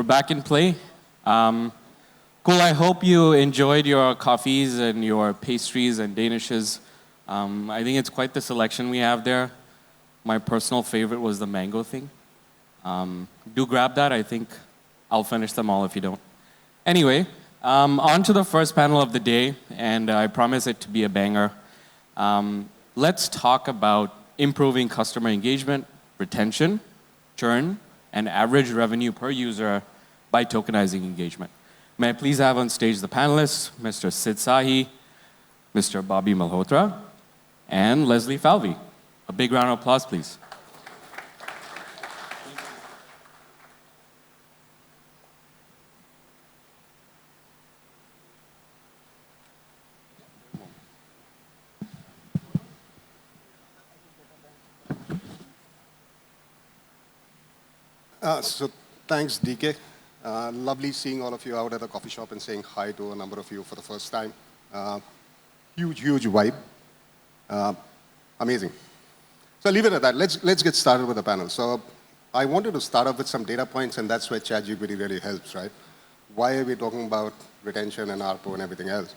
We're back in play. Cool, I hope you enjoyed your coffees and your pastries and danishes. I think it's quite the selection we have there. My personal favorite was the mango thing. Do grab that. I think I'll finish them all if you don't. Anyway, on to the first panel of the day, and I promise it to be a banger. Let's talk about improving customer engagement, retention, churn, and average revenue per user by tokenizing engagement. May I please have on stage the panelists, Mr. Sid Sahi, Mr. Bobby Malhotra, and Leslie Falvey. A big round of applause, please. So thanks, DK. Lovely seeing all of you out at the coffee shop and saying hi to a number of you for the first time. Huge vibe. Amazing. So leave it at that. Let's get started with the panel. So I wanted to start off with some data points, and that's where ChatGPT really helps, right? Why are we talking about retention and ARPU and everything else?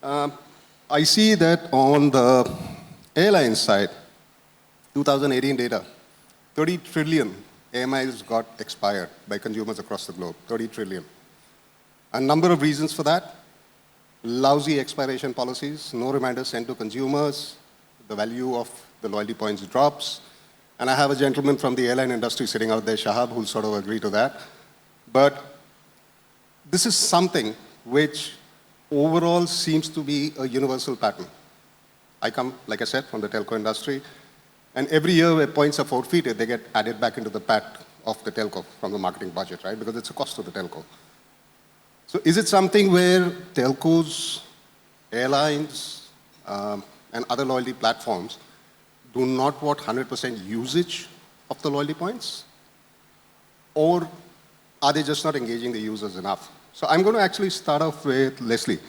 I see that on the airline side, 2018 data, 30 trillion AMIs got expired by consumers across the globe, 30 trillion. A number of reasons for that. Lousy expiration policies, no reminders sent to consumers, the value of the loyalty points drops. And I have a gentleman from the airline industry sitting out there, Shahab, who'll sort of agree to that. But this is something which overall seems to be a universal pattern. I come, like I said, from the telco industry. And every year where points are forfeited, they get added back into the pat of the telco from the marketing budget, right? Because it's a cost to the telco. So is it something where telcos, airlines, and other loyalty platforms do not want 100% usage of the loyalty points? Or are they just not engaging the users enough? So I'm going to actually start off with Leslie.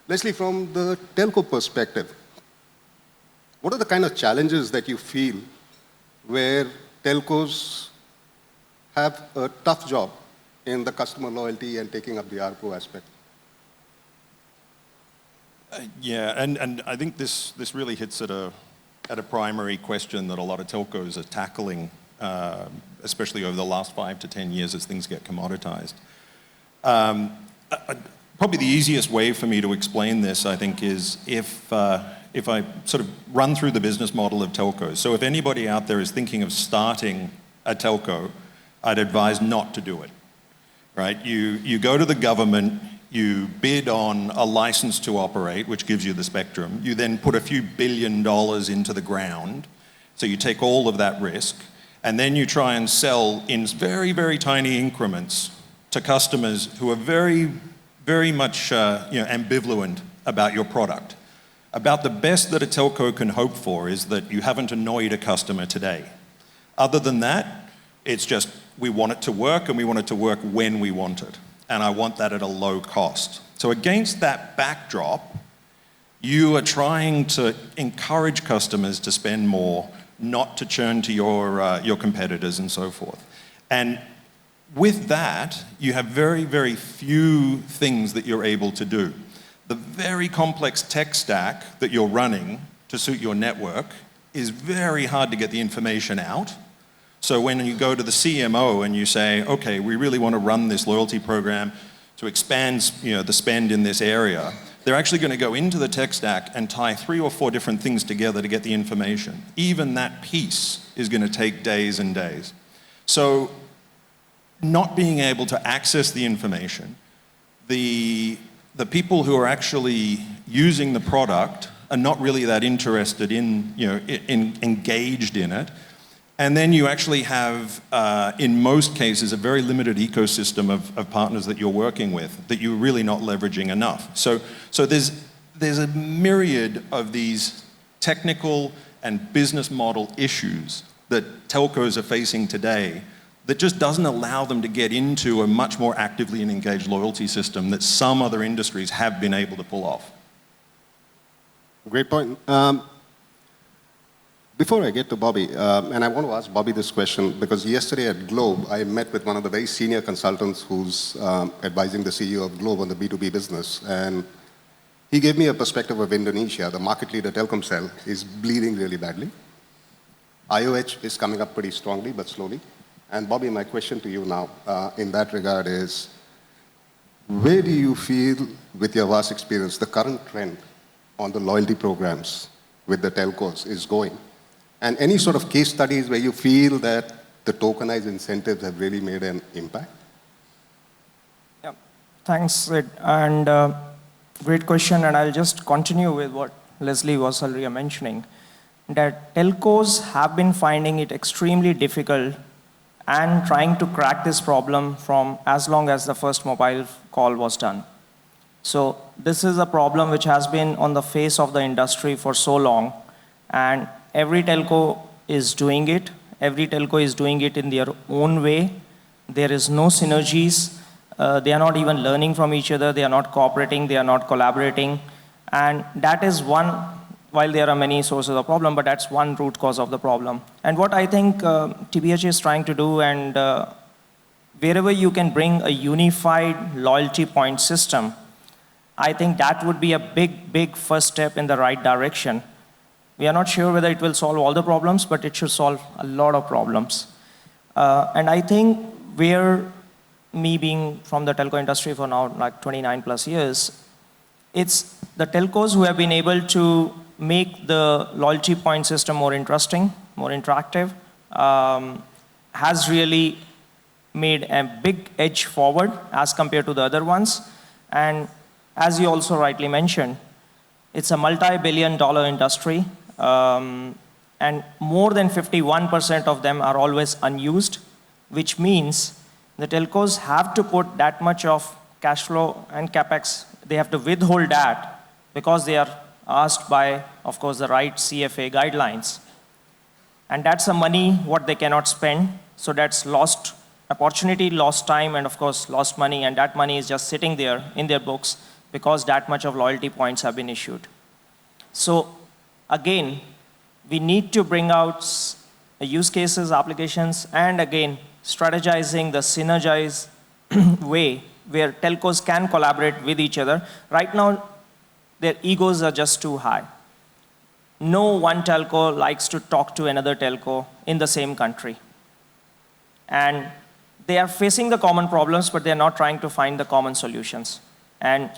Leslie, from the telco perspective, what are the kind of challenges that you feel where telcos have a tough job in the customer loyalty and taking up the ARPU aspect? Yeah, and I think this really hits at a primary question that a lot of telcos are tackling, especially over the last 5 to 10 years as things get commoditized. Probably the easiest way for me to explain this, I think, is if I sort of run through the business model of telcos. So if anybody out there is thinking of starting a telco, I'd advise not to do it, right? You go to the government, you bid on a license to operate, which gives you the spectrum. You then put a few $1 billion into the ground. So you take all of that risk, and then you try and sell in very, very tiny increments to customers who are very, very much ambivalent about your product. About the best that a telco can hope for is that you haven't annoyed a customer today. Other than that, it's just we want it to work, and we want it to work when we want it. And I want that at a low cost. So against that backdrop, you are trying to encourage customers to spend more, not to churn to your competitors and so forth. And with that, you have very, very few things that you're able to do. The very complex tech stack that you're running to suit your network is very hard to get the information out. So when you go to the CMO and you say, okay, we really want to run this loyalty program to expand the spend in this area, they're actually going to go into the tech stack and tie 3 or 4 different things together to get the information. Even that piece is going to take days and days. So not being able to access the information, the people who are actually using the product are not really that interested in engaged in it. And then you actually have, in most cases, a very limited ecosystem of partners that you're working with that you're really not leveraging enough. So there's a myriad of these technical and business model issues that telcos are facing today that just doesn't allow them to get into a much more actively and engaged loyalty system that some other industries have been able to pull off. Great point. Before I get to Bobby, and I want to ask Bobby this question, because yesterday at Globe, I met with one of the very senior consultants who's advising the CEO of Globe on the B2B business. And he gave me a perspective of Indonesia. The market leader, Telkomsel, is bleeding really badly. IOH is coming up pretty strongly, but slowly. And Bobby, my question to you now in that regard is, where do you feel, with your vast experience, the current trend on the loyalty programs with the telcos is going? And any sort of case studies where you feel that the tokenized incentives have really made an impact? Yeah, thanks, Sid. And great question. And I'll just continue with what Leslie was earlier mentioning, that telcos have been finding it extremely difficult and trying to crack this problem from as long as the first mobile call was done. So this is a problem which has been on the face of the industry for so long, and every telco is doing it. Every telco is doing it in their own way. There is no synergies. They are not even learning from each other. They are not cooperating. They are not collaborating. And that is one, while there are many sources of problem, but that's one root cause of the problem. And what I think TBH is trying to do, and wherever you can bring a unified loyalty point system, I think that would be a big, big first step in the right direction. We are not sure whether it will solve all the problems, but it should solve a lot of problems. And I think where, me being from the telco industry for now like 29 plus years, it's the telcos who have been able to make the loyalty point system more interesting, more interactive, has really made a big edge forward as compared to the other ones. And as you also rightly mentioned, it's a multi-billion-dollar industry, and more than 51% of them are always unused, which means the telcos have to put that much of cash flow and capex. They have to withhold that because they are asked by, of course, the right CFA guidelines. And that's the money what they cannot spend. So that's lost opportunity, lost time, and of course, lost money. And that money is just sitting there in their books because that much of loyalty points have been issued. So again, we need to bring out use cases, applications, and again, strategizing the synergized way where telcos can collaborate with each other. Right now, their egos are just too high. No one telco likes to talk to another telco in the same country. And they are facing the common problems, but they're not trying to find the common solutions. And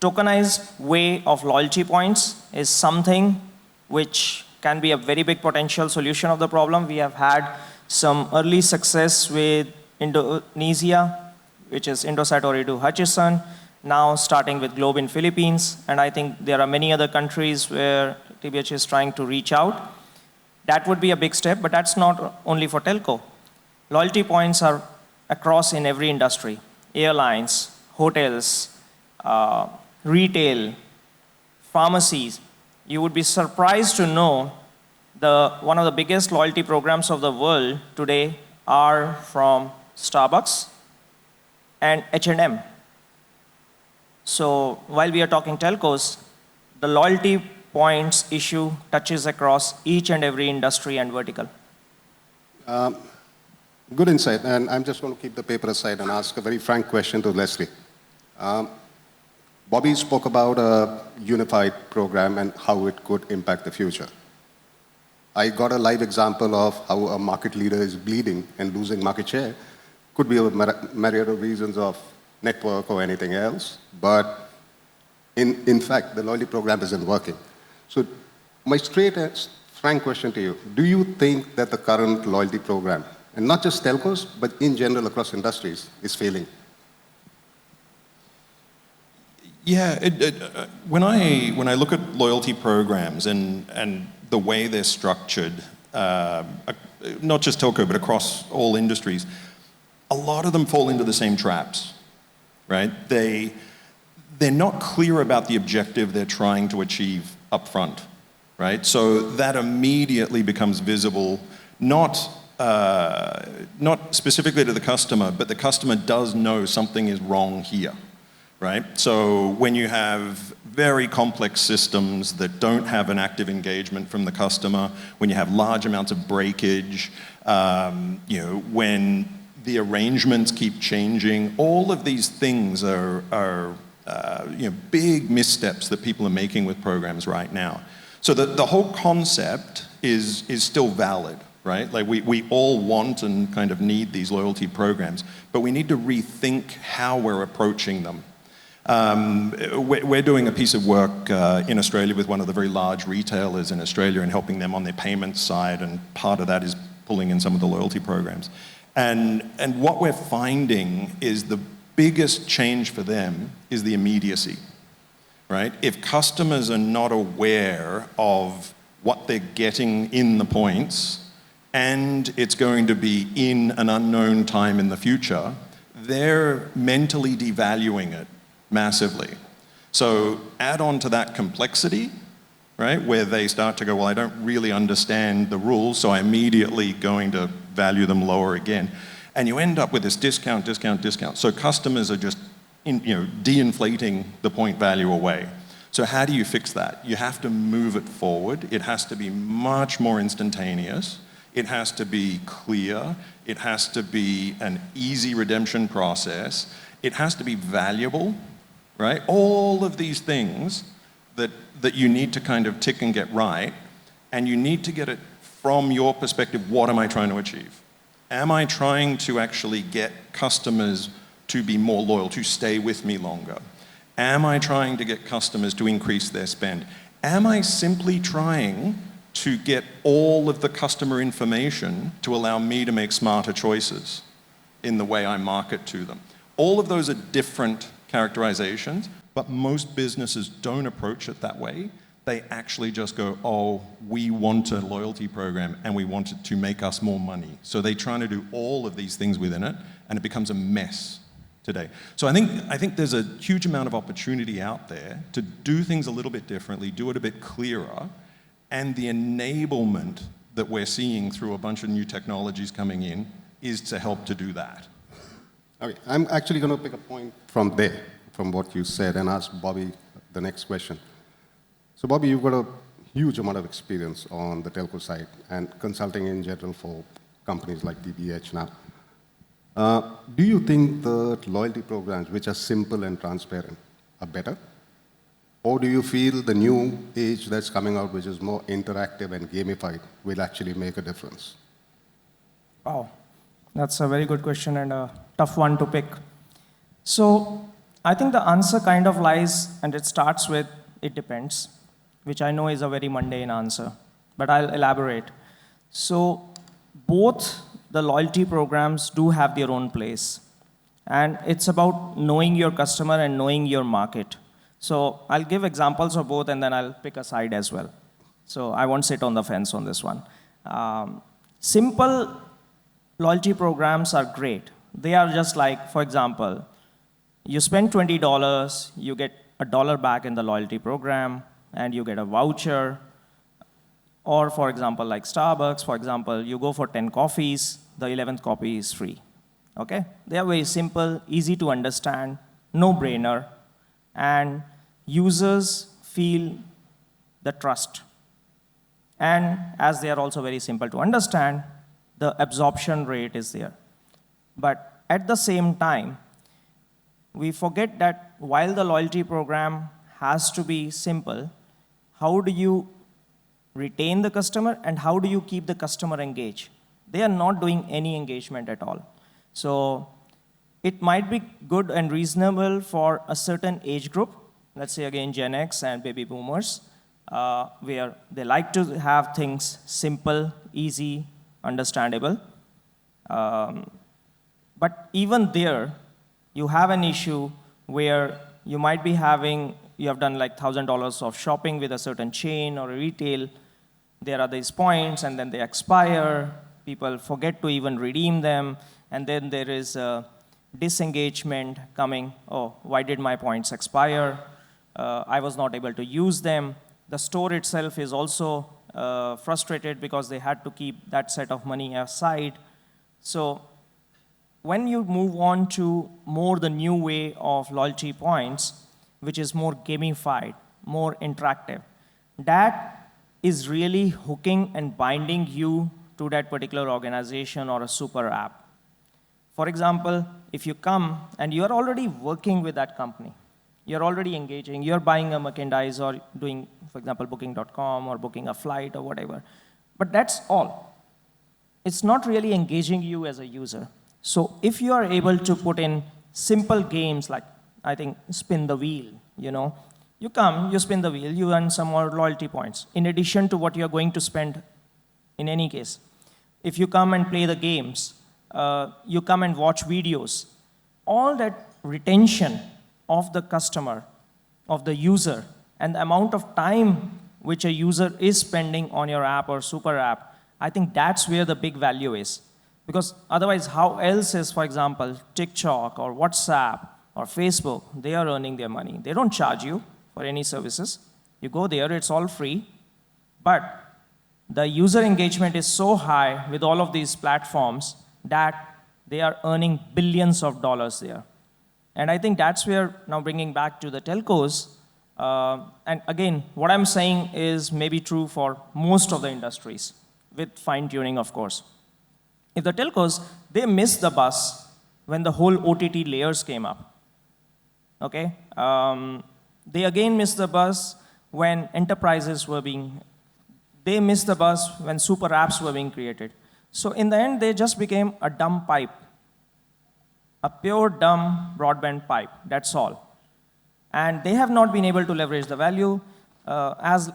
tokenized way of loyalty points is something which can be a very big potential solution of the problem. We have had some early success with Indonesia, which is Indosat Ooredoo Hutchison, now starting with Globe in Philippines. And I think there are many other countries where TBH is trying to reach out. That would be a big step, but that's not only for telco. Loyalty points are across in every industry: airlines, hotels, retail, pharmacies. You would be surprised to know one of the biggest loyalty programs of the world today are from Starbucks and H&M. So while we are talking telcos, the loyalty points issue touches across each and every industry and vertical. Good insight, and I'm just going to keep the paper aside and ask a very frank question to Leslie. Bobby spoke about a unified program and how it could impact the future. I got a live example of how a market leader is bleeding and losing market share. Could be a myriad of reasons of network or anything else, but in fact, the loyalty program isn't working. So my straight and frank question to you, do you think that the current loyalty program, and not just telcos, but in general across industries, is failing? Yeah, when I look at loyalty programs and the way they're structured, not just telco, but across all industries, a lot of them fall into the same traps, right? They're not clear about the objective they're trying to achieve up front, right? So that immediately becomes visible, not specifically to the customer, but the customer does know something is wrong here, right? So when you have very complex systems that don't have an active engagement from the customer, when you have large amounts of breakage, when the arrangements keep changing, all of these things are big missteps that people are making with programs right now. So the whole concept is still valid, right? Like we all want and kind of need these loyalty programs, but we need to rethink how we're approaching them. We're doing a piece of work in Australia with one of the very large retailers in Australia and helping them on their payments side, and part of that is pulling in some of the loyalty programs. And what we're finding is the biggest change for them is the immediacy, right? If customers are not aware of what they're getting in the points, and it's going to be in an unknown time in the future, they're mentally devaluing it massively. So add on to that complexity, right, where they start to go, well, I don't really understand the rules, so I'm immediately going to value them lower again. And you end up with this discount. So customers are just de-inflating the point value away. So how do you fix that? You have to move it forward. It has to be much more instantaneous. It has to be clear. It has to be an easy redemption process. It has to be valuable, right? All of these things that you need to kind of tick and get right, and you need to get it from your perspective. What am I trying to achieve? Am I trying to actually get customers to be more loyal, to stay with me longer? Am I trying to get customers to increase their spend? Am I simply trying to get all of the customer information to allow me to make smarter choices in the way I market to them? All of those are different characterizations, but most businesses don't approach it that way. They actually just go, oh, we want a loyalty program and we want it to make us more money. So they're trying to do all of these things within it, and it becomes a mess today. So I think there's a huge amount of opportunity out there to do things a little bit differently, do it a bit clearer, and the enablement that we're seeing through a bunch of new technologies coming in is to help to do that. Okay, I'm actually going to pick a point from there, from what you said, and ask Bobby the next question. So Bobby, you've got a huge amount of experience on the telco side and consulting in general for companies like DBH now. Do you think the loyalty programs, which are simple and transparent, are better? Or do you feel the new age that's coming out, which is more interactive and gamified, will actually make a difference? Wow, that's a very good question and a tough one to pick. So I think the answer kind of lies, and it starts with, it depends, which I know is a very mundane answer, but I'll elaborate. So both the loyalty programs do have their own place, and it's about knowing your customer and knowing your market. So I'll give examples of both, and then I'll pick a side as well. So I won't sit on the fence on this one. Simple loyalty programs are great. They are just like, for example, you spend $20, you get $1 back in the loyalty program, and you get a voucher. Or for example, like Starbucks, for example, you go for 10 coffees, the 11th coffee is free. Okay? They are very simple, easy to understand, no-brainer, and users feel the trust. And as they are also very simple to understand, the absorption rate is there. But at the same time, we forget that while the loyalty program has to be simple, how do you retain the customer and how do you keep the customer engaged? They are not doing any engagement at all. So it might be good and reasonable for a certain age group, let's say again Gen X and baby boomers, where they like to have things simple, easy, understandable. But even there, you have an issue where you might be having, you have done like $1,000 of shopping with a certain chain or a retail. There are these points, and then they expire. People forget to even redeem them. And then there is a disengagement coming. Oh, why did my points expire? I was not able to use them. The store itself is also frustrated because they had to keep that set of money aside. So when you move on to more the new way of loyalty points, which is more gamified, more interactive. That is really hooking and binding you to that particular organization or a super app. For example, if you come and you're already working with that company, you're already engaging, you're buying a merchandise or doing, for example, booking.com or booking a flight or whatever. But that's all. It's not really engaging you as a user. So if you are able to put in simple games like, I think, spin the wheel, you come, you spin the wheel, you earn some more loyalty points, in addition to what you're going to spend in any case. If you come and play the games, you come and watch videos, all that retention of the customer, of the user, and the amount of time which a user is spending on your app or super app, I think that's where the big value is. Because otherwise, how else is, for example, TikTok or WhatsApp or Facebook, they are earning their money. They don't charge you for any services. You go there, it's all free. But the user engagement is so high with all of these platforms that they are earning billions of dollars there. And I think that's where, now bringing back to the telcos, and again, what I'm saying is maybe true for most of the industries, with fine-tuning, of course. If the telcos, they missed the bus when the whole OTT layers came up, okay? They again missed the bus when enterprises were they missed the bus when super apps were being created. So in the end, they just became a dumb pipe, a pure dumb broadband pipe, that's all. And they have not been able to leverage the value. As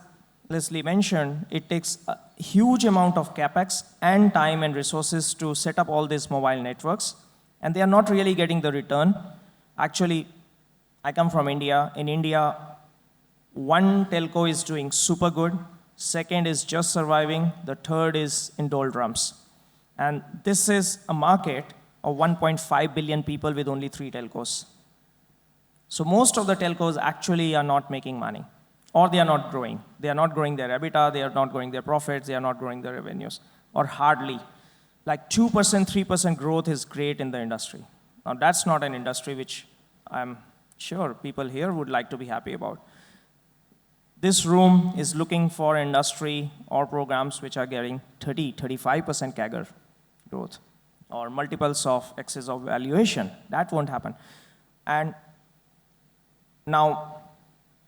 Leslie mentioned, it takes a huge amount of capex and time and resources to set up all these mobile networks, and they are not really getting the return. Actually, I come from India. In India, one telco is doing super good, second is just surviving, the third is in doldrums. And this is a market of 1.5 billion people with only 3 telcos. So most of the telcos actually are not making money, or they are not growing. They are not growing their EBITDA, they are not growing their profits, they are not growing their revenues, or hardly. Like 2%, 3% growth is great in the industry. Now that's not an industry which I'm sure people here would like to be happy about. This room is looking for industry or programs which are getting 30, 35% CAGR growth, or multiples of excess of valuation. That won't happen. And now,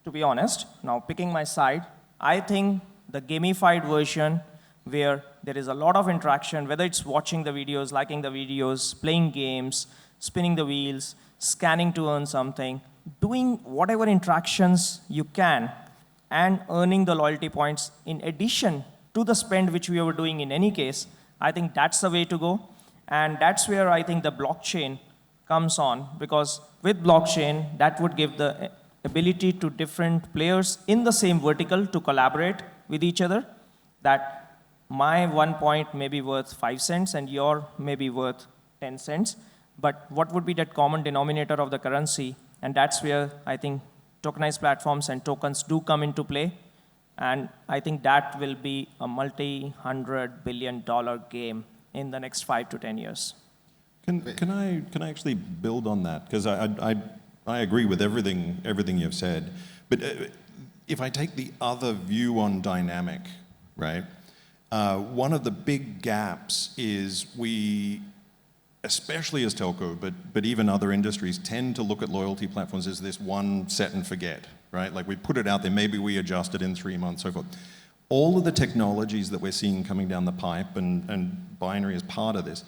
to be honest, now picking my side, I think the gamified version where there is a lot of interaction, whether it's watching the videos, liking the videos, playing games, spinning the wheels, scanning to earn something, doing whatever interactions you can, and earning the loyalty points in addition to the spend which we were doing in any case, I think that's the way to go. And that's where I think the blockchain comes on, because with blockchain, that would give the ability to different players in the same vertical to collaborate with each other, that my 1 point may be worth 5 cents and your may be worth 10 cents. But what would be that common denominator of the currency? And that's where I think tokenized platforms and tokens do come into play. And I think that will be a multi-$100 billion game in the next 5 to 10 years. Can I actually build on that? Because I agree with everything you've said. But if I take the other view on dynamic, right? One of the big gaps is we, especially as telco, but even other industries, tend to look at loyalty platforms as this one set and forget, right? Like we put it out there, maybe we adjust it in 3 months, so forth. All of the technologies that we're seeing coming down the pipe, and BNRY is part of this,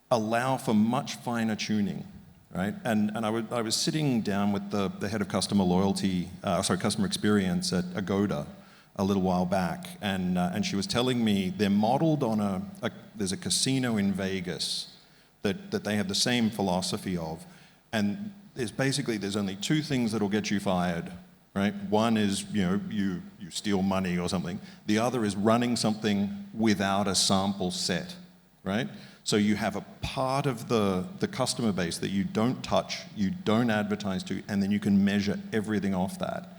allow for much finer tuning, right? And I was sitting down with the head of customer experience at Agoda a little while back, and she was telling me they're modeled on there's a casino in Vegas that they have the same philosophy of, and there's only 2 things that'll get you fired, right? One is you steal money or something. The other is running something without a sample set, right? So you have a part of the customer base that you don't touch, you don't advertise to, and then you can measure everything off that.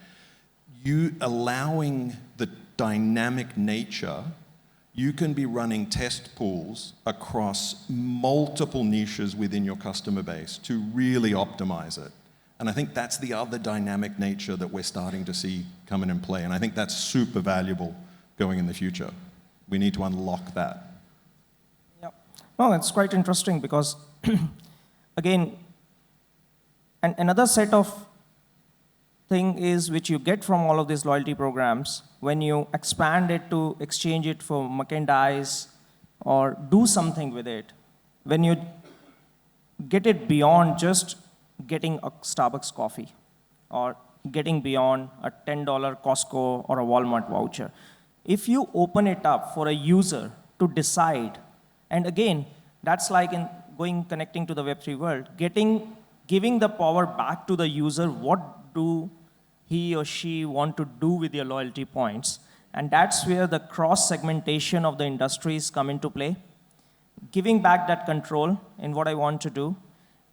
You allowing the dynamic nature, you can be running test pools across multiple niches within your customer base to really optimize it. And I think that's the other dynamic nature that we're starting to see come in and play. And I think that's super valuable going in the future. We need to unlock that. Yeah. No, it's quite interesting because, again, another set of thing is which you get from all of these loyalty programs when you expand it to exchange it for merchandise or do something with it. When you get it beyond just getting a Starbucks coffee or getting beyond a $10 Costco or a Walmart voucher. If you open it up for a user to decide, and again, that's like connecting to the Web3 world, giving the power back to the user, what do he or she want to do with your loyalty points? And that's where the cross-segmentation of the industries come into play. Giving back that control in what I want to do.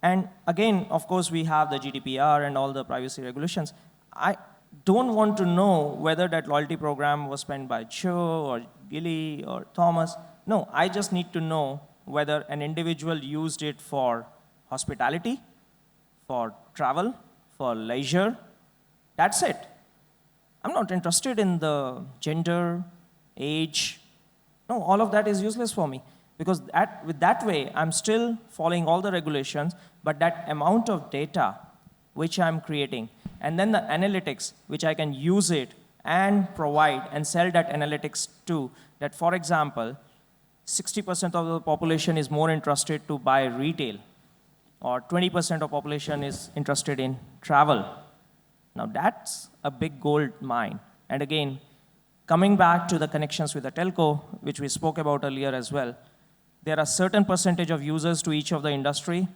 And again, of course, we have the GDPR and all the privacy regulations. I don't want to know whether that loyalty program was spent by Joe or Gilly or Thomas. No, I just need to know whether an individual used it for hospitality, for travel, for leisure. That's it. I'm not interested in the gender, age. No, all of that is useless for me. Because with that way, I'm still following all the regulations, but that amount of data which I'm creating, and then the analytics, which I can use it and provide and sell that analytics to, that for example, 60% of the population is more interested to buy retail, or 20% of population is interested in travel. Now that's a big gold mine. And again, coming back to the connections with the telco, which we spoke about earlier as well, there are certain percentage of users to each of the industry.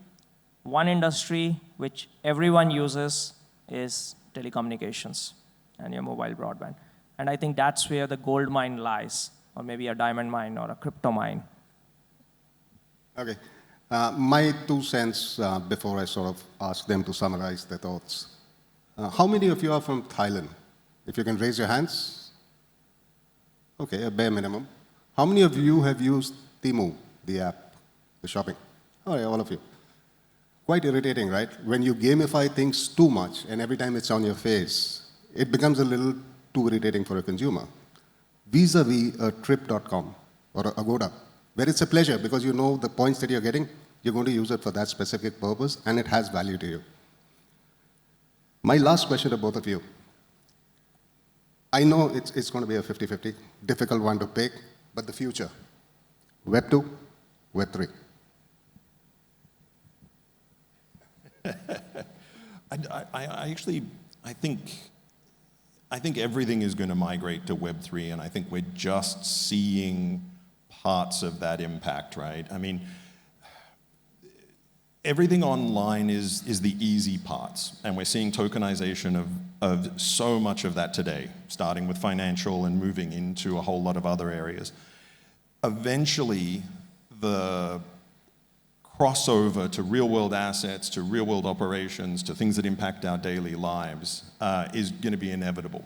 One industry which everyone uses is telecommunications and your mobile broadband. And I think that's where the gold mine lies, or maybe a diamond mine or a crypto mine. Okay. My 2 cents before I sort of ask them to summarize their thoughts. How many of you are from Thailand? If you can raise your hands. Okay, a bare minimum. How many of you have used Temu, the app, the shopping? Oh, yeah, all of you. Quite irritating, right? When you gamify things too much and every time it's on your face, it becomes a little too irritating for a consumer. Vis-a-vis a trip.com or a Agoda, where it's a pleasure because you know the points that you're getting, you're going to use it for that specific purpose and it has value to you. My last question to both of you. I know it's going to be a 50-50, difficult one to pick, but the future. Web 2, Web 3. I think everything is going to migrate to Web 3, and I think we're just seeing parts of that impact, right? I mean, everything online is the easy parts, and we're seeing tokenization of so much of that today, starting with financial and moving into a whole lot of other areas. Eventually, the crossover to real-world assets, to real-world operations, to things that impact our daily lives is going to be inevitable.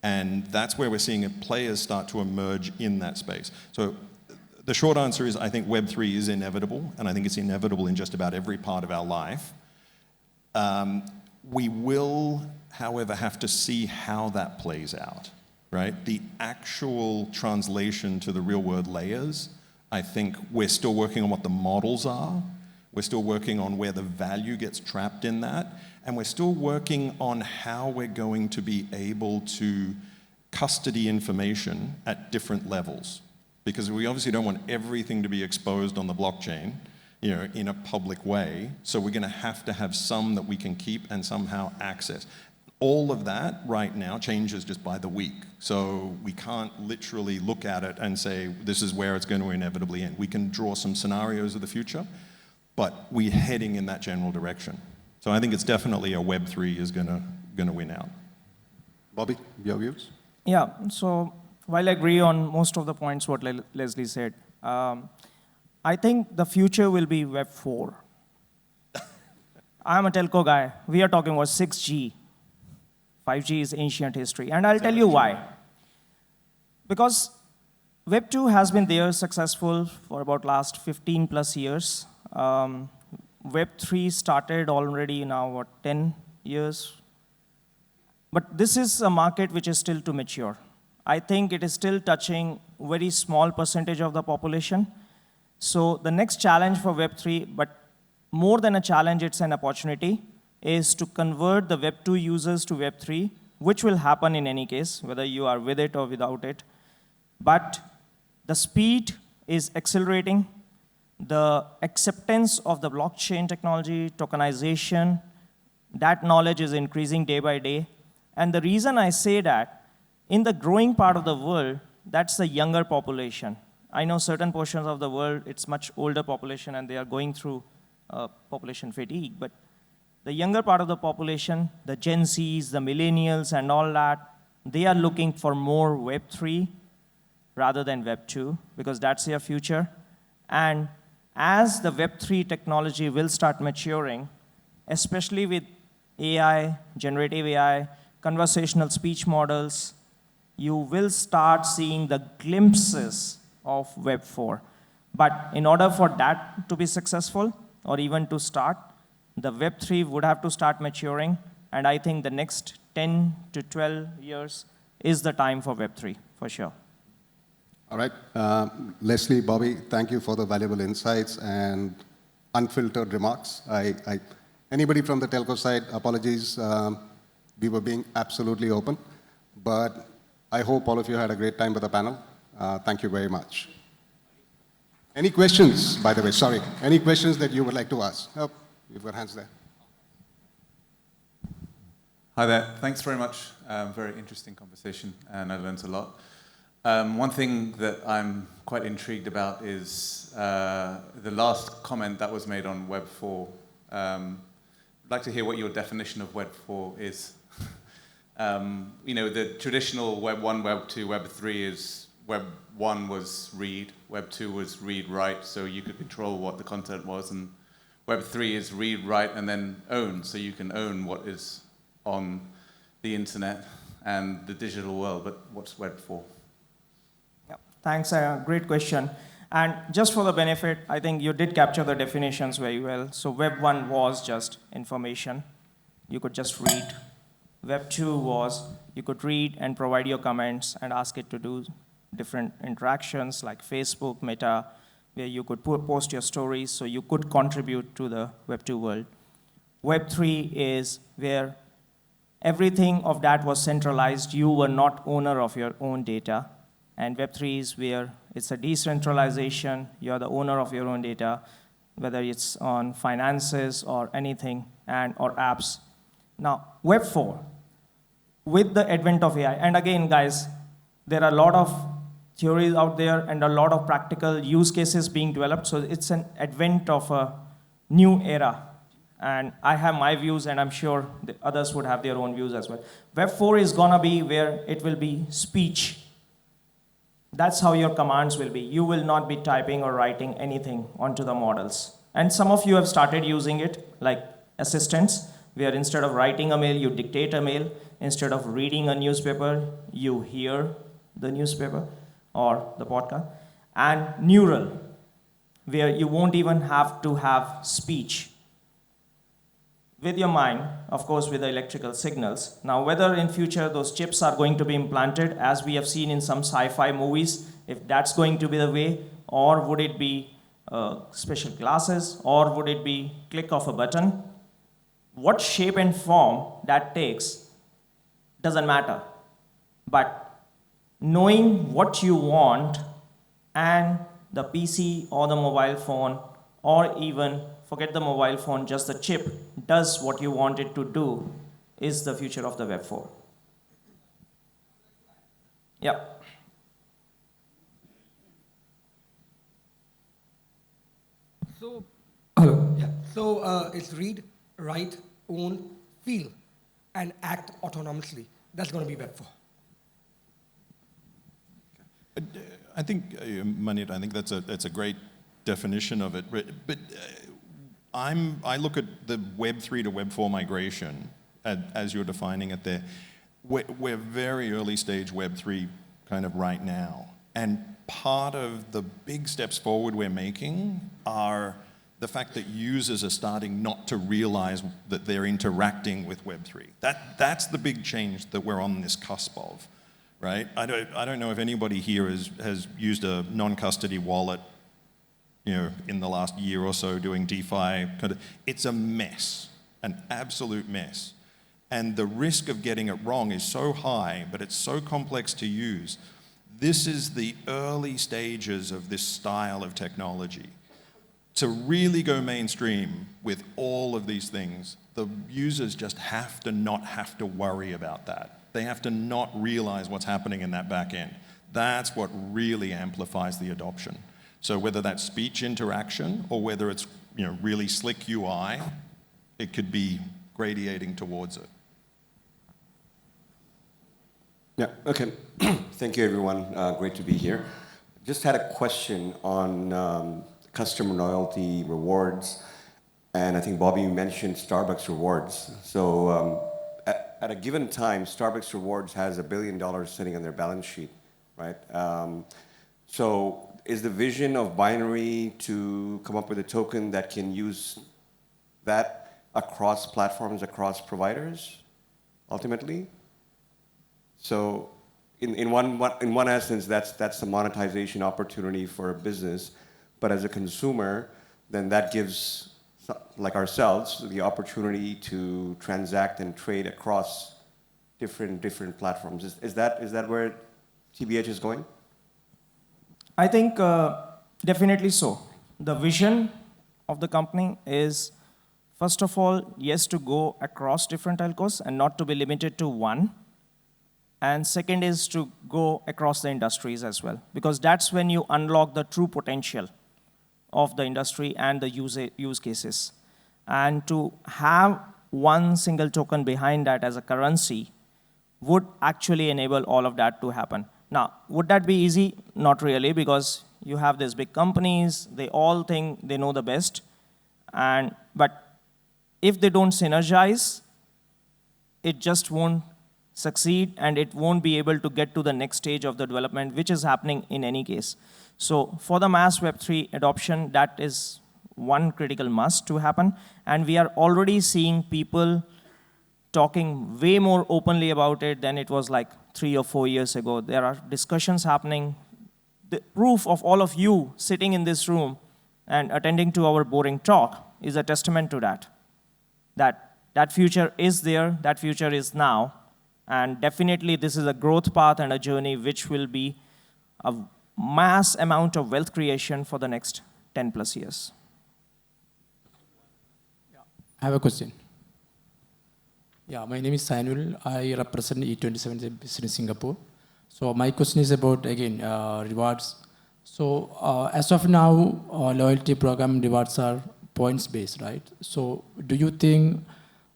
And that's where we're seeing players start to emerge in that space. So the short answer is I think Web3 is inevitable, and I think it's inevitable in just about every part of our life. We will, however, have to see how that plays out, right? The actual translation to the real-world layers, I think we're still working on what the models are. We're still working on where the value gets trapped in that. And we're still working on how we're going to be able to custody information at different levels. Because we obviously don't want everything to be exposed on the blockchain, in a public way. So we're going to have some that we can keep and somehow access. All of that right now changes just by the week. So we can't literally look at it and say, this is where it's going to inevitably end. We can draw some scenarios of the future, but we're heading in that general direction. So I think it's definitely a Web3 is going to win out. Bobby, your views? Yeah, so while I agree on most of the points what Leslie said, I think the future will be Web 4. I'm a telco guy. We are talking about 6G. 5G is ancient history, and I'll tell you why. Because Web 2 has been there successful for about last 15 plus years. Web 3 started already now, 10 years. But this is a market which is still to mature. I think it is still touching very small percentage of the population. So the next challenge for Web3, but more than a challenge, it's an opportunity, is to convert the Web2 users to Web3, which will happen in any case, whether you are with it or without it. But the speed is accelerating. The acceptance of the blockchain technology, tokenization, that knowledge is increasing day by day. And the reason I say that, in the growing part of the world, that's the younger population. I know certain portions of the world, it's much older population and they are going through population fatigue. But the younger part of the population, the Gen Zs, the millennials and all that, they are looking for more Web3 rather than Web2 because that's their future. And as the Web3 technology will start maturing, especially with AI, generative AI, conversational speech models, you will start seeing the glimpses of Web4. But in order for that to be successful, or even to start, the Web3 would have to start maturing, and I think the next 10 to 12 years is the time for Web3, for sure. All right. Leslie, Bobby, thank you for the valuable insights and unfiltered remarks. Anybody from the telco side, apologies. We were being absolutely open. But I hope all of you had a great time with the panel. Thank you very much. Any questions, by the way? Sorry. Any questions that you would like to ask? Oh, you've got hands there. Hi there. Thanks very much. Very interesting conversation, and I learned a lot. One thing that I'm quite intrigued about is the last comment that was made on Web 4. I'd like to hear what your definition of Web 4 is. You know, the traditional Web 1, Web 2, Web 3 is Web 1 was read, Web 2 was read, write, so you could control what the content was, and Web 3 is read, write, and then own, so you can own what is on the internet and the digital world. But what's Web 4? Yeah, thanks, great question. And just for the benefit, I think you did capture the definitions very well. So Web 1 was just information. You could just read. Web 2 was you could read and provide your comments and ask it to do different interactions like Facebook, Meta, where you could post your stories so you could contribute to the Web 2 world. Web 3 is where everything of that was centralized. You were not owner of your own data. And Web 3 is where it's a decentralization. You're the owner of your own data, whether it's on finances or anything, or apps. Now, Web 4, with the advent of AI, and again, guys, there are a lot of theories out there and a lot of practical use cases being developed, so it's an advent of a new era. And I have my views, and I'm sure the others would have their own views as well. Web 4 is gonna be where it will be speech. That's how your commands will be. You will not be typing or writing anything onto the models. And some of you have started using it, like assistants, where instead of writing a mail, you dictate a mail. Instead of reading a newspaper, you hear the newspaper or the podcast. And neural, where you won't even have to have speech. With your mind, of course, with the electrical signals. Now, whether in future those chips are going to be implanted, as we have seen in some sci-fi movies, if that's going to be the way, or would it be special glasses, or would it be click of a button? What shape and form that takes doesn't matter. But knowing what you want and the PC or the mobile phone, or even forget the mobile phone, just the chip does what you want it to do, is the future of the Web 4. Yeah. So, hello. Yeah. So it's read, write, own, feel, and act autonomously. That's going to be Web 4. I think, Manit, I think that's a great definition of it. But I look at the Web 3 to Web 4 migration as you're defining it there. We're very early stage Web 3 kind of right now. And part of the big steps forward we're making are the fact that users are starting not to realize that they're interacting with Web3. That's the big change that we're on this cusp of, right? I don't know if anybody here has used a non-custody wallet, in the last year or so doing DeFi. It's a mess, an absolute mess. And the risk of getting it wrong is so high, but it's so complex to use. This is the early stages of this style of technology. To really go mainstream with all of these things, the users just have to not have to worry about that. They have to not realize what's happening in that back end. That's what really amplifies the adoption. So whether that's speech interaction or whether it's really slick UI, it could be gradiating towards it. Yeah, okay. Thank you, everyone. Great to be here. Just had a question on customer loyalty rewards. And I think, Bobby, you mentioned Starbucks rewards. So at a given time, Starbucks rewards has $1 billion sitting on their balance sheet, right? So is the vision of BNRY to come up with a token that can use that across platforms, across providers, ultimately? So in one essence, that's the monetization opportunity for a business. But as a consumer, then that gives, like ourselves, the opportunity to transact and trade across different platforms. Is that where TBH is going? I think definitely so. The vision of the company is, first of all, yes, to go across different telcos and not to be limited to one. And second is to go across the industries as well, because that's when you unlock the true potential of the industry and the use cases. And to have one single token behind that as a currency would actually enable all of that to happen. Now, would that be easy? Not really, because you have these big companies, they all think they know the best. But if they don't synergize, it just won't succeed, and it won't be able to get to the next stage of the development, which is happening in any case. So for the mass Web3 adoption, that is one critical must to happen. And we are already seeing people talking way more openly about it than it was like 3 or 4 years ago. There are discussions happening. The proof of all of you sitting in this room and attending to our boring talk is a testament to that. That future is there, that future is now. And definitely this is a growth path and a journey which will be a mass amount of wealth creation for the next 10 plus years. I have a question. Yeah, my name is Sainul. I represent E27 Business Singapore. So my question is about, again, rewards. So as of now, loyalty program rewards are points based, right? So do you think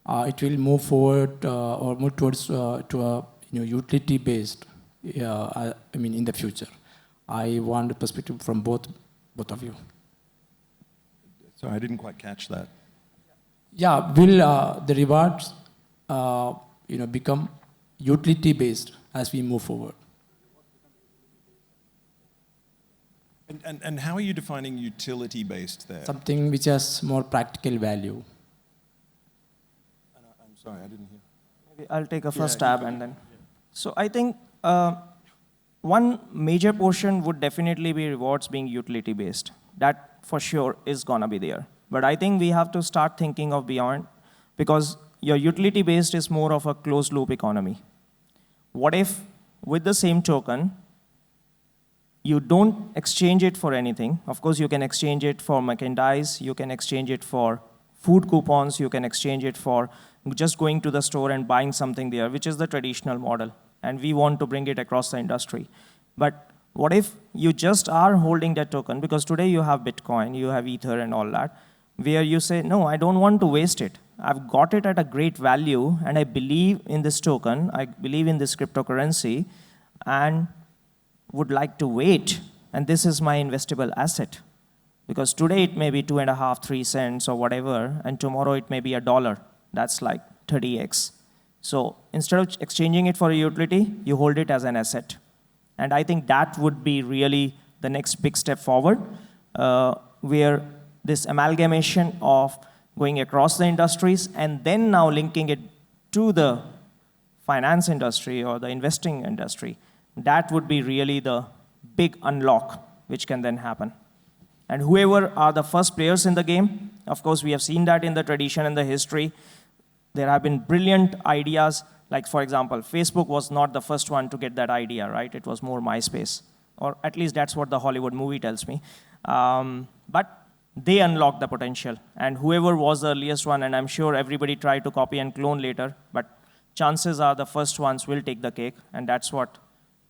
it will move forward or move towards to a utility based? I mean, in the future, I want a perspective from both of you. So I didn't quite catch that. Yeah, will the rewards become utility based as we move forward? And how are you defining utility based there? Something which has more practical value. I'm sorry, I didn't hear. Maybe I'll take a first stab and then. So I think one major portion would definitely be rewards being utility based. That for sure is gonna be there. But I think we have to start thinking of beyond, because your utility based is more of a closed loop economy. What if with the same token, you don't exchange it for anything? Of course, you can exchange it for merchandise, you can exchange it for food coupons, you can exchange it for just going to the store and buying something there, which is the traditional model. And we want to bring it across the industry. But what if you just are holding that token? Because today you have Bitcoin, you have Ether and all that, where you say, no, I don't want to waste it. I've got it at a great value, and I believe in this token, I believe in this cryptocurrency, and would like to wait, and this is my investable asset. Because today it may be 2.5, 3 cents or whatever, and tomorrow it may be $1. That's like 30x. So instead of exchanging it for a utility, you hold it as an asset. And I think that would be really the next big step forward, where this amalgamation of going across the industries and then now linking it to the finance industry or the investing industry, that would be really the big unlock which can then happen. And whoever are the first players in the game, of course, we have seen that in the tradition and the history. There have been brilliant ideas, like for example, Facebook was not the first one to get that idea, right? It was more MySpace, or at least that's what the Hollywood movie tells me. But they unlocked the potential, and whoever was the earliest one, and I'm sure everybody tried to copy and clone later, but chances are the first ones will take the cake, and that's what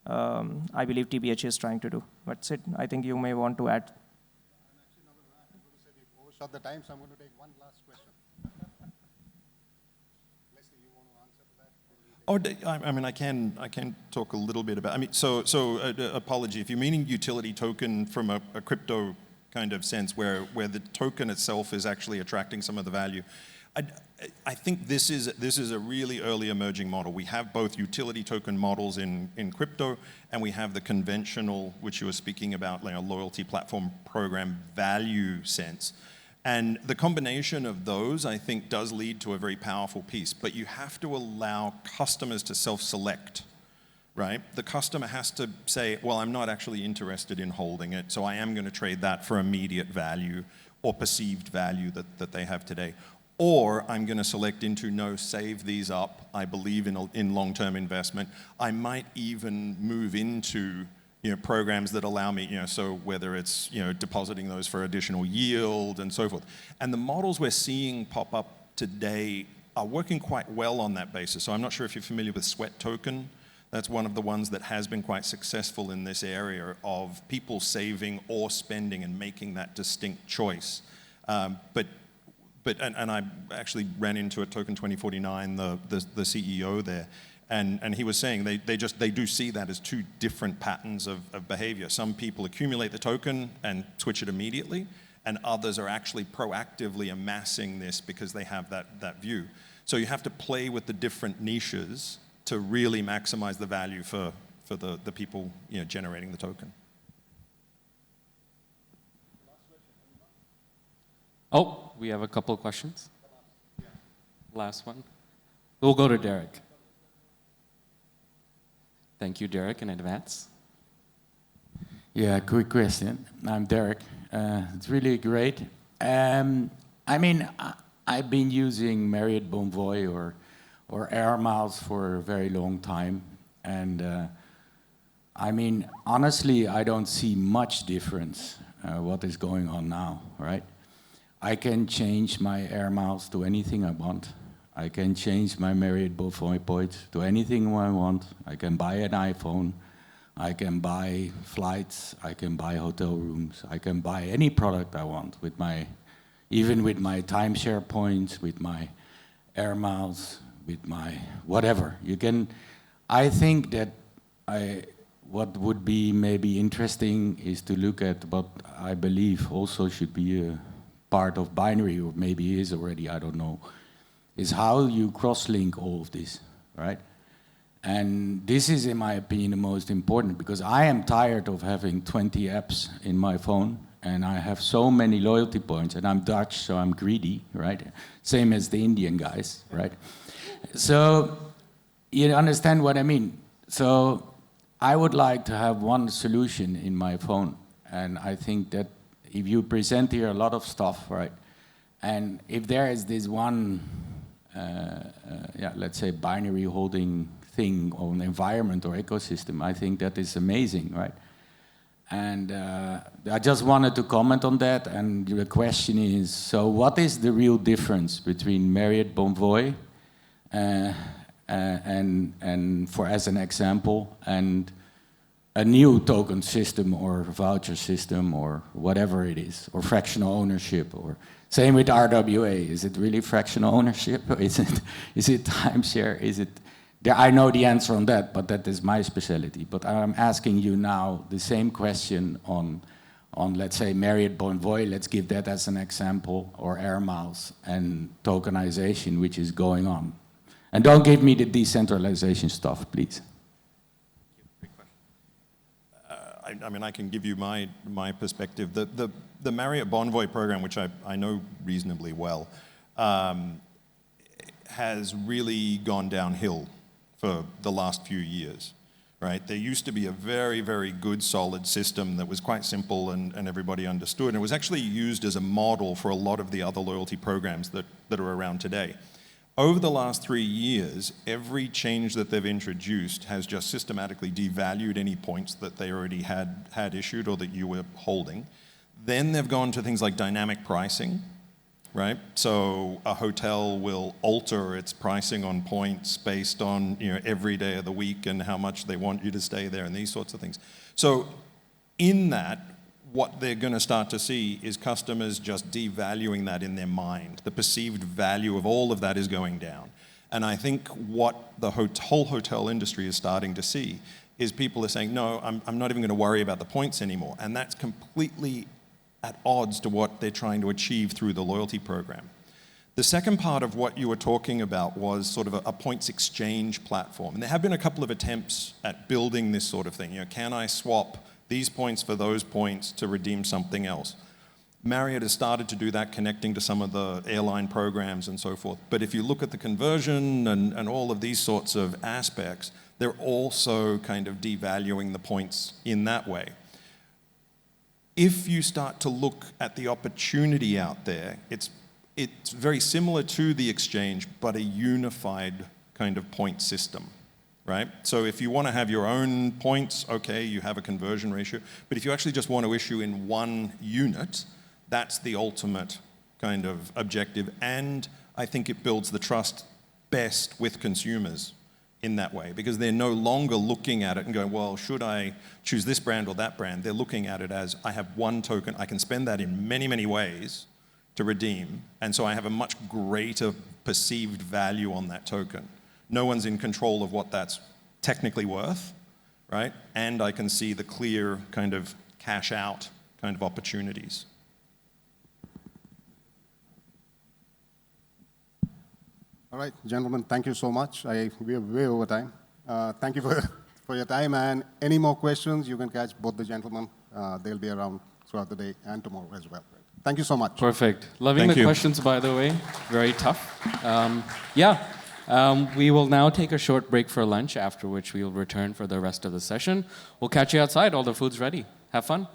I believe TBH is trying to do. That's it. I think you may want to add. Overshot the time, so I'm going to take one last question. Leslie, you want to answer to that? I mean, I can talk a little bit about. I mean, so apology if you're meaning utility token from a crypto kind of sense, where the token itself is actually attracting some of the value. I think this is a really early emerging model. We have both utility token models in crypto, and we have the conventional, which you were speaking about, like a loyalty platform program value sense. And the combination of those, I think, does lead to a very powerful piece. But you have to allow customers to self-select, right? The customer has to say, well, I'm not actually interested in holding it, so I am going to trade that for immediate value or perceived value that they have today. Or I'm going to select into, no, save these up. I believe in long-term investment. I might even move into programs that allow me, so whether it's, depositing those for additional yield and so forth. And the models we're seeing pop up today are working quite well on that basis. So I'm not sure if you're familiar with Sweat Token. That's one of the ones that has been quite successful in this area of people saving or spending and making that distinct choice. But I actually ran into a Token 2049, the CEO there, and he was saying they do see that as two different patterns of behavior. Some people accumulate the token and switch it immediately, and others are actually proactively amassing this because they have that view. So you have to play with the different niches to really maximize the value for the people generating the token. Oh, we have a couple of questions. Last one. We'll go to Derek. Thank you, Derek, in advance. Yeah, quick question. I'm Derek. It's really great. I mean, I've been using Marriott Bonvoy or Air Miles for a very long time. And I mean, honestly, I don't see much difference what is going on now, right? I can change my Air Miles to anything I want. I can change my Marriott Bonvoy points to anything I want. I can buy an iPhone. I can buy flights. I can buy hotel rooms. I can buy any product I want with even with my timeshare points, with my Air Miles, with my whatever. I think that what would be maybe interesting is to look at what I believe also should be a part of BNRY, or maybe is already, I don't know, is how you cross-link all of this, right? And this is, in my opinion, the most important, because I am tired of having 20 apps in my phone, and I have so many loyalty points, and I'm Dutch, so I'm greedy, right? Same as the Indian guys, right? So you understand what I mean? So I would like to have one solution in my phone, and I think that if you present here a lot of stuff, right, and if there is this one, let's say BNRY holding thing on environment or ecosystem, I think that is amazing, right? And I just wanted to comment on that, and the question is, so what is the real difference between Marriott Bonvoy and for as an example, and a new token system or voucher system or whatever it is, or fractional ownership, or same with RWA. Is it really fractional ownership? Or is it timeshare? Is it? I know the answer on that, but that is my specialty. But I'm asking you now the same question on let's say Marriott Bonvoy. Let's give that as an example, or Air Miles and tokenization, which is going on. And don't give me the decentralization stuff, please. I mean, I can give you my perspective. The Marriott Bonvoy program, which I know reasonably well, has really gone downhill for the last few years, right? There used to be a very, very good, solid system that was quite simple and everybody understood. And it was actually used as a model for a lot of the other loyalty programs that are around today. Over the last 3 years, every change that they've introduced has just systematically devalued any points that they already had issued or that you were holding. Then they've gone to things like dynamic pricing, right? So a hotel will alter its pricing on points based on every day of the week and how much they want you to stay there and these sorts of things. So in that, what they're going to start to see is customers just devaluing that in their mind. The perceived value of all of that is going down. And I think what the whole hotel industry is starting to see is people are saying, no, I'm not even going to worry about the points anymore. And that's completely at odds to what they're trying to achieve through the loyalty program. The second part of what you were talking about was sort of a points exchange platform. And there have been a couple of attempts at building this sort of thing. Can I swap these points for those points to redeem something else? Marriott has started to do that, connecting to some of the airline programs and so forth. But if you look at the conversion and all of these sorts of aspects, they're also kind of devaluing the points in that way. If you start to look at the opportunity out there, it's very similar to the exchange, but a unified kind of point system. Right? So if you want to have your own points, okay, you have a conversion ratio. But if you actually just want to issue in one unit, that's the ultimate kind of objective. And I think it builds the trust best with consumers in that way, because they're no longer looking at it and going, well, should I choose this brand or that brand? They're looking at it as, I have one token, I can spend that in many, many ways to redeem. And so I have a much greater perceived value on that token. No one's in control of what that's technically worth, right? And I can see the clear kind of cash out kind of opportunities. All right, gentlemen, thank you so much. We are way over time. Thank you for your time. And any more questions, you can catch both the gentlemen. They'll be around throughout the day and tomorrow as well. Thank you so much. Perfect. Loving the questions, by the way. Very tough. We will now take a short break for lunch, after which we will return for the rest of the session. We'll catch you outside. All the food's ready. Have fun.